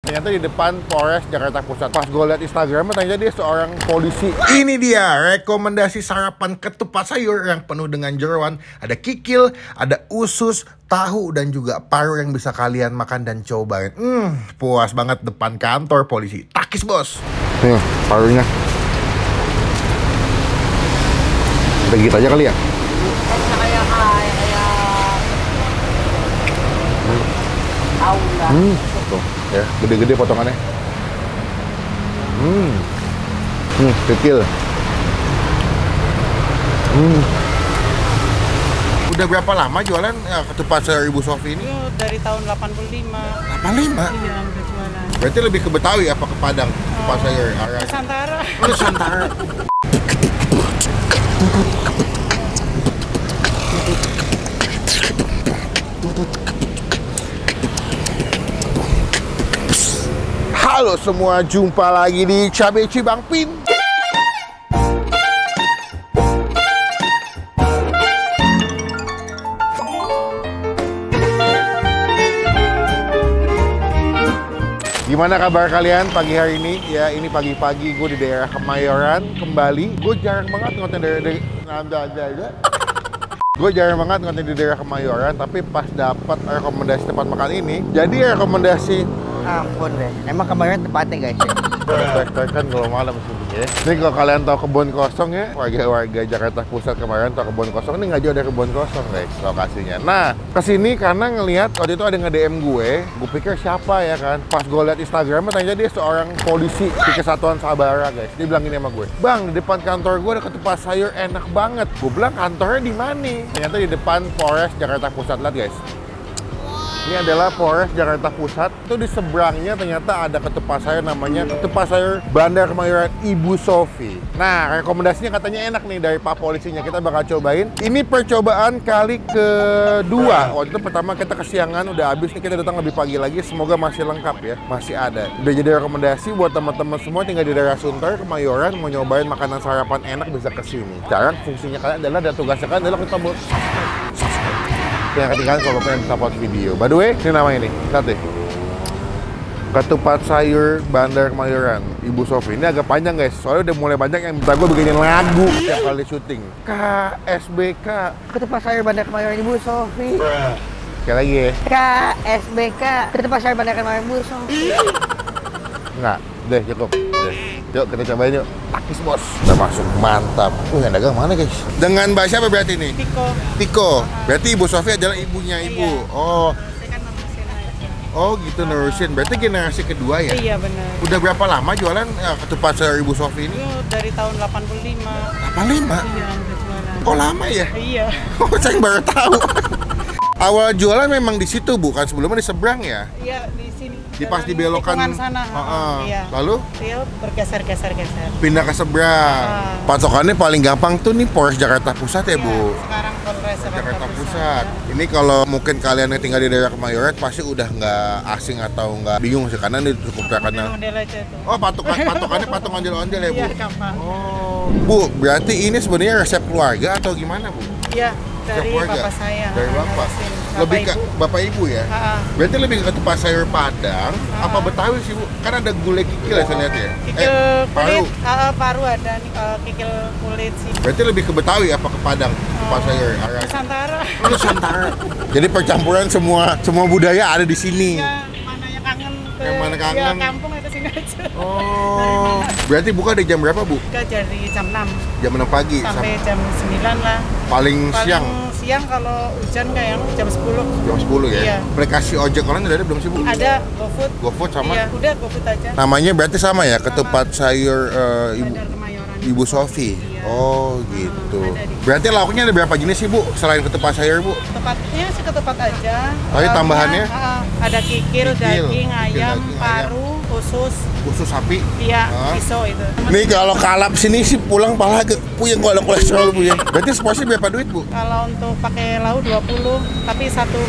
Ternyata di depan Polres Jakarta Pusat. Pas gue liat Instagramnya, ternyata dia seorang polisi. Ini dia rekomendasi sarapan ketupat sayur yang penuh dengan jeroan. Ada kikil, ada usus, tahu, dan juga paru yang bisa kalian makan dan cobain. Puas banget depan kantor polisi. Takis bos. Nih parunya. Kita gigit aja kali ya. Tahu lah. Tuh, ya, gede-gede potongannya. Kecil. Udah berapa lama jualan ketupat sayur Ibu Sofi ini? Dari tahun 85. 85? Iya, udah jualan. Berarti lebih ke Betawi apa ke Padang? Ketupat sayur. Nusantara. Nusantara. Halo semua, jumpa lagi di Cabe Cibang Pin. Gimana kabar kalian pagi hari ini? Ya, ini pagi-pagi gue di daerah Kemayoran kembali. Gue jarang banget ngonten di daerah Kemayoran, tapi pas dapat rekomendasi tempat makan ini, jadi rekomendasi. Ampun deh, emang kemarin tempatnya guys ya? Tek-tek kan kalau malam sih ya. Ini kalau kalian tahu Kebun Kosong ya, warga Jakarta Pusat kemarin tahu Kebun Kosong, ini nggak jauh dari Kebun Kosong guys lokasinya. Nah, kesini karena ngelihat waktu itu ada nge-DM gue pikir siapa ya kan. Pas gue liat Instagramnya, ternyata dia seorang polisi di Kesatuan Sabara guys. Dia bilang gini sama gue, "Bang, di depan kantor gue ada ketupat sayur enak banget." Gue bilang, "Kantornya di mana?" Ternyata di depan Polres Jakarta Pusat. Lihat guys. Ini adalah Polres Jakarta Pusat. Itu di seberangnya ternyata ada ketupat sayur namanya ketupat sayur Bandar Kemayoran Ibu Sofi. Nah, rekomendasinya katanya enak nih dari Pak Polisinya. Kita bakal cobain. Ini percobaan kali kedua. Waktu itu pertama kita kesiangan, udah habis nih, kita datang lebih pagi lagi. Semoga masih lengkap ya, masih ada. Udah jadi rekomendasi buat teman-teman semua tinggal di daerah Sunter, Kemayoran, mau nyobain makanan sarapan enak bisa kesini. Sekarang fungsinya kalian adalah, dan tugasnya kalian adalah kita buat yang ketinggalan kalau pengen bisa upload video. By the way, ini namanya nih, lihat deh. Ketupat sayur Bandar Kemayoran Ibu Sofi. Ini agak panjang guys, soalnya udah mulai banyak yang minta gue bikinin lagu setiap kali syuting. KSBK Ketupat sayur Bandar Kemayoran Ibu Sofi. Sekali lagi ya. KSBK Ketupat sayur Bandar Kemayoran Ibu Sofi. Enggak, deh cukup deh. Yuk kita cobain yuk. Takis bos. Udah masuk, mantap. Yang dagang mana guys? Dengan bahasa apa berarti nih? Tiko. Berarti Ibu Sofi adalah ibunya ibu. Iya. Oh gitu, nerusin. Berarti generasi kedua ya? Iya benar. Udah berapa lama jualan ketupat sayur Ibu Sofi ini? Dari tahun 85. 85? Iya, udah jualan. Oh lama ya? Iya. Oh saya baru tahu. Awal jualan memang di situ bukan, sebelumnya di seberang ya? Iya, di sini. Di pas dibelokan sana. Iya. Lalu dia bergeser-geser. pindah ke seberang. Patokannya paling gampang tuh nih Polres Jakarta Pusat ya, Bu. Sekarang Polres Jakarta Pusat. Ini kalau mungkin kalian yang tinggal di daerah Kemayoran pasti udah nggak asing atau nggak bingung sih, karena ini cukup terkenal. Oh, patokannya patung ondel-ondel ya, Bu. Iya, gampang. Oh, Bu, berarti ini sebenarnya resep keluarga atau gimana, Bu? Iya, dari bapak saya. Dari bapak. Lebih ke bapak ibu ya? Berarti lebih ke ketupat sayur Padang apa Betawi sih, Bu? Kan ada gulai kikil ya saya lihat ya? Kikil kulit, paru ada, kikil kulit sih. Berarti lebih ke Betawi apa ke Padang? Ketupat sayur? Nusantara. Nusantara. Jadi percampuran semua budaya ada di sini. Ya, mana yang kangen ke yang mana kangen? Ya, kampung itu sini aja. Oh. Berarti buka dari jam berapa, Bu? Buka dari jam 6. Jam 6 pagi sampai jam 9 lah. Paling siang kalau hujan kayak jam 10. Jam 10 ya? Iya. Aplikasi ojek online udah ada belum sih, Bu? Ada, GoFood. GoFood sama? Iya, udah GoFood aja. Namanya berarti sama ya? Ketupat sayur Ibu Sofi? Iya. Oh gitu. Berarti lauknya ada berapa jenis sih, Bu? Selain ketupat sayur, Bu? Ketupatnya sih ketupat aja. Tapi tambahannya? Ada kikil, daging, ayam, paru, usus sapi. Iya, pisau itu. Nih kalau kalap sini sih pulang pala puyeng kalau kolesterol, Bu ya. Berarti seporsi berapa duit, Bu? Kalau untuk pakai lauk 20, tapi satu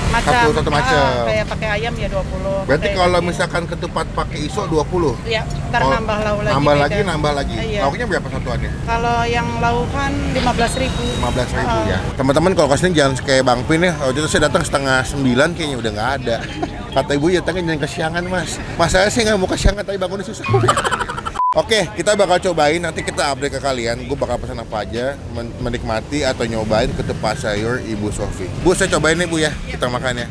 macam. Satu macam. Kayak pakai ayam ya 20. Berarti kalau misalkan ketupat pakai iso 20. Iya, ntar nambah lauk lagi. Nambah lagi. Iya. Lauknya berapa satuannya? Kalau yang laukan 15.000. 15.000 ya. Teman-teman kalau kesini jangan kayak Bang Pin ya. Waktu itu saya datang setengah 9 kayaknya udah nggak ada. Kata ibu ya, jangan kesiangan mas. Mas saya sih nggak mau kesiangan tapi bangunnya susah. Oke, kita bakal cobain, nanti kita update ke kalian. Gue bakal pesan apa aja, menikmati atau nyobain ketupat sayur Ibu Sofi. Bu, saya cobain nih Bu ya, kita makan ya.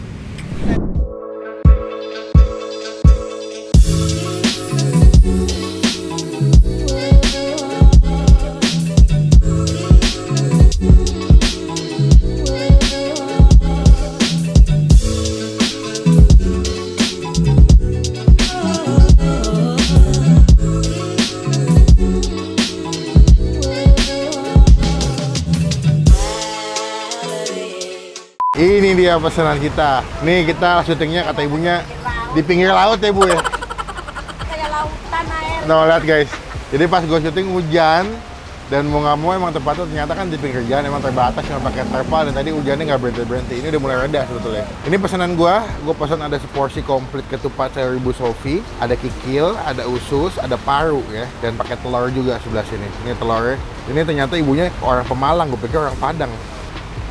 Ini dia pesanan kita. Nih kita syutingnya kata ibunya di pinggir laut ya Bu ya. Kayak lautan air. Nah lihat guys. Jadi pas gue syuting hujan dan mau nggak mau emang tempatnya ternyata kan di pinggir jalan emang terbatas cuma pakai terpal dan tadi hujannya nggak berhenti. Ini udah mulai reda sebetulnya. Ini pesanan gue pesan ada seporsi komplit ketupat sayur Ibu Sofi, ada kikil, ada usus, ada paru ya, dan pakai telur juga sebelah sini. Ini telurnya. Ini ternyata ibunya orang Pemalang, gue pikir orang Padang.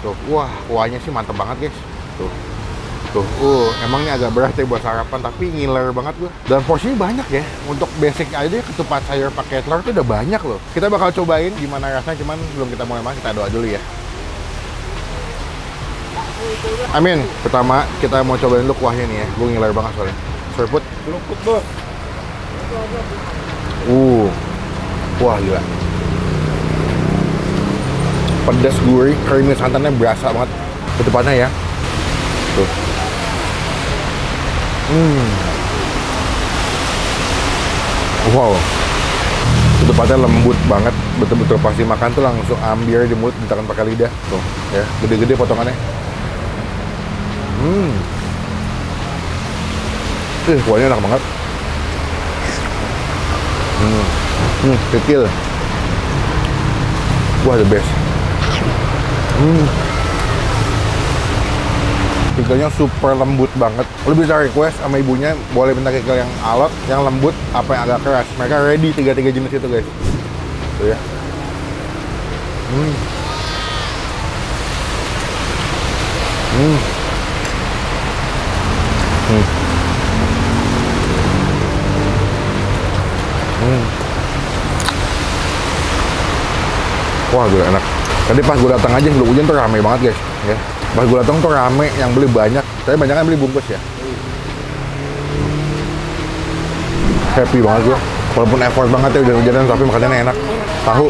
Tuh, wah, kuahnya sih mantep banget guys. Tuh, emang ini agak berat ya buat sarapan, tapi ngiler banget gua. Dan porsinya banyak ya. Untuk basic aja ketupat sayur pakai telur itu udah banyak loh. Kita bakal cobain gimana rasanya, cuman belum kita mulai makan, kita doa dulu ya. Amin. Pertama, kita mau cobain dulu kuahnya nih ya. Gue ngiler banget soalnya. Serput. Luput bos. Wah, gila. Pedas, gurih, creamy, santannya berasa banget ketupatnya ya. Tuh. Wow. Ketupatnya lembut banget, betul-betul pasti makan tuh langsung ambiar di mulut, ditekan pakai lidah. Tuh, ya, gede-gede potongannya. Kuahnya enak banget. Kecil. Wah, the best. Kikilnya super lembut banget. Lu bisa request sama ibunya, boleh minta kikil yang alot, yang lembut, apa yang agak keras. Mereka ready tiga jenis itu guys. Tuh ya. Wah, gila enak. Tadi pas gue datang aja sebelum hujan tuh rame banget guys, ya. Pas gue datang tuh rame, yang beli banyak. Tapi banyak kan beli bungkus ya. Happy banget gue. Walaupun effort banget ya hujan-hujanan, tapi makanannya enak. Tahu.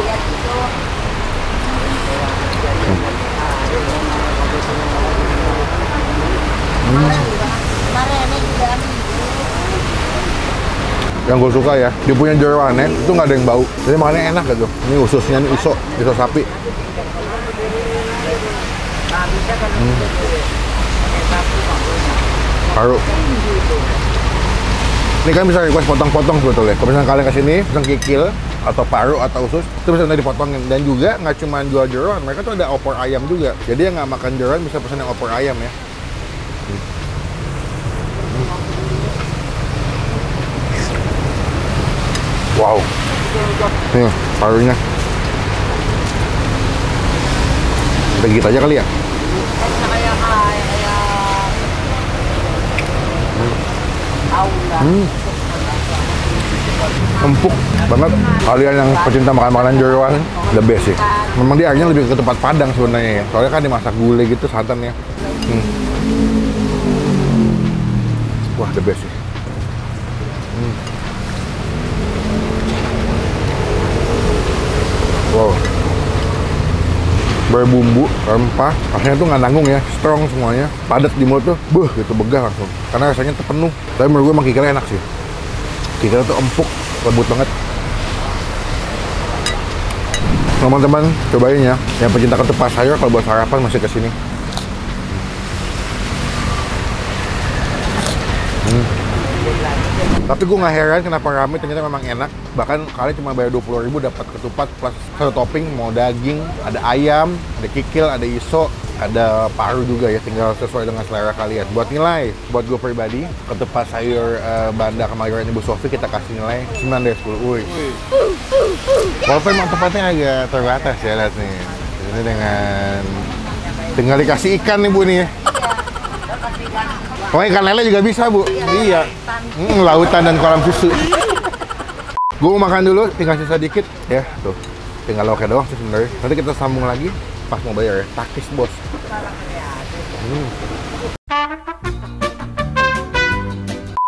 Yang gue suka ya, dia punya jeroannya itu nggak ada yang bau, jadi makannya enak gitu. Ini ususnya, ini iso sapi. Paru. Ini kan bisa request potong-potong sebetulnya. Kalau misalnya kalian kesini, pesan kikil atau paru atau usus, itu bisa nanti dipotongin. Dan juga nggak cuma jual jeroan, mereka tuh ada opor ayam juga. Jadi yang nggak makan jeroan bisa pesan yang opor ayam ya. Wow. Nih, parunya. Kita gigit aja kali ya. Empuk banget. Kalian yang pecinta makan makanan jeroan, the best sih. Memang dia akhirnya lebih ke tempat Padang sebenarnya ya. Soalnya kan dimasak gulai gitu santannya. Wah, the best sih. Wow. Berbumbu, rempah, rasanya tuh nggak nanggung ya, strong semuanya, padat di mulut tuh, gitu begah langsung. Karena rasanya terpenuh. Tapi menurut gue emang kikilnya enak sih. Kikilnya tuh empuk, lembut banget. Teman-teman, cobain ya. Yang pecinta ketupat sayur kalau buat sarapan masih kesini. Tapi gue nggak heran kenapa rame, ternyata memang enak. Bahkan kalian cuma bayar 20.000 dapat ketupat plus satu topping, mau daging, ada ayam, ada kikil, ada iso, ada paru juga ya, tinggal sesuai dengan selera kalian. Buat nilai, buat gue pribadi, ketupat sayur Banda Kemayoran Ibu Sofi kita kasih nilai 9 dari 10. Wih. Walaupun emang tempatnya agak terbatas ya, lihat nih. Ini dengan tinggal dikasih ikan nih Bu nih ya. Oh, ikan lele juga bisa, Bu? Iya. Lautan dan kolam susu. Gue mau makan dulu, tinggal sisa dikit. Ya, tuh. Tinggal lauknya doang sih sebenarnya. Nanti kita sambung lagi pas mau bayar ya. Takis, Bos.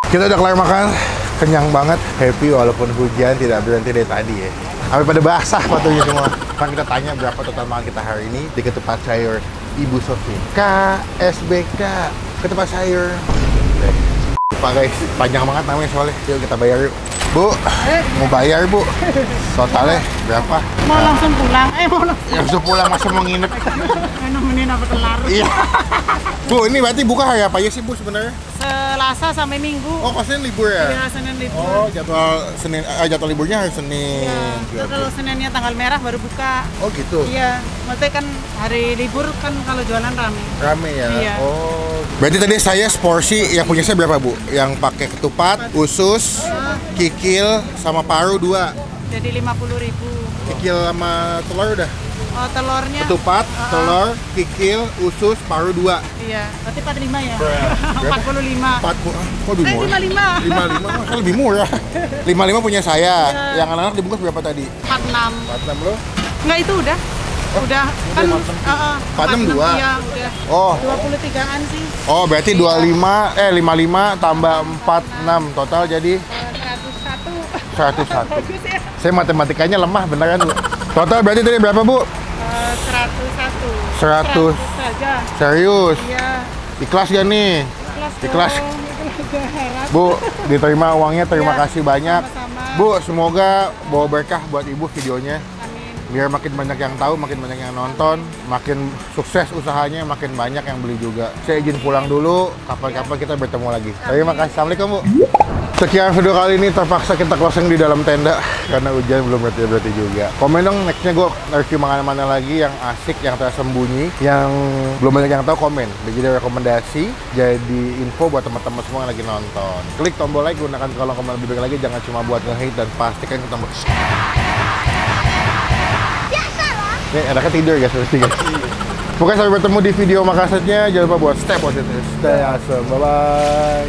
Kita udah kelar makan. Kenyang banget. Happy walaupun hujan tidak berhenti dari tadi ya. Sampai pada basah sepatunya semua. Sekarang kita tanya berapa total makan kita hari ini di Ketupat Sayur Ibu Sofi. KSBK Ketupat Sayur. Lupa guys, panjang banget namanya soalnya. Yuk kita bayar yuk. Bu, mau bayar Bu. Totalnya berapa? Mau langsung pulang? Mau langsung. Langsung pulang, masa mau nginep? Nemenin apa telar? Iya. Bu, ini berarti buka hari apa aja sih Bu sebenarnya? Selasa sampai Minggu. Oh, kok Senin libur ya? Iya, Senin libur. Oh, jadwal liburnya hari Senin. Iya. Kalau Seninnya tanggal merah baru buka. Oh gitu. Iya, maksudnya kan hari libur kan kalau jualan rame. Rame ya? Iya. Oh. Berarti tadi saya seporsi yang punya saya berapa Bu? Yang pakai ketupat, usus, kikil, sama paru 2. Jadi 50.000. Kikil sama telur udah? Oh, telurnya? Ketupat, telur, kikil, usus, paru 2. Iya, berarti 45 ya? 45. 40, kok lebih murah? 55. 55, kan lebih murah. 55 punya saya. Yang anak-anak dibungkus berapa tadi? 46. 46 lo? Enggak, itu udah. Udah kan 46 2. Iya, udah. Oh. 23-an sih. Oh, berarti 55 tambah 46 total jadi 101. 101. Bagus ya. Saya matematikanya lemah beneran Bu. Total berarti tadi berapa Bu? 101. 100. saja. Serius? Iya. Ikhlas gak nih? Ikhlas. Harap. Bu, diterima uangnya, terima Iya, kasih banyak. sama-sama. Bu, semoga bawa berkah buat Ibu videonya. Amin. Biar makin banyak yang tahu, makin banyak yang nonton, makin sukses usahanya, makin banyak yang beli juga. Saya izin pulang dulu, kapan-kapan kita bertemu lagi. Terima kasih. Assalamualaikum Bu. Sekian video kali ini terpaksa kita closing di dalam tenda karena hujan belum berhenti juga. Komen dong nextnya gue review makanan mana lagi yang asik, yang tersembunyi, yang belum banyak yang tahu komen. Jadi rekomendasi, jadi info buat teman-teman semua yang lagi nonton. Klik tombol like, gunakan kolom komen lebih baik lagi, jangan cuma buat nge-hate dan pastikan ketemu. Nih, anaknya tidur guys, guys. Pokoknya sampai bertemu di video makasihnya. Jangan lupa buat stay positif, stay awesome, bye-bye.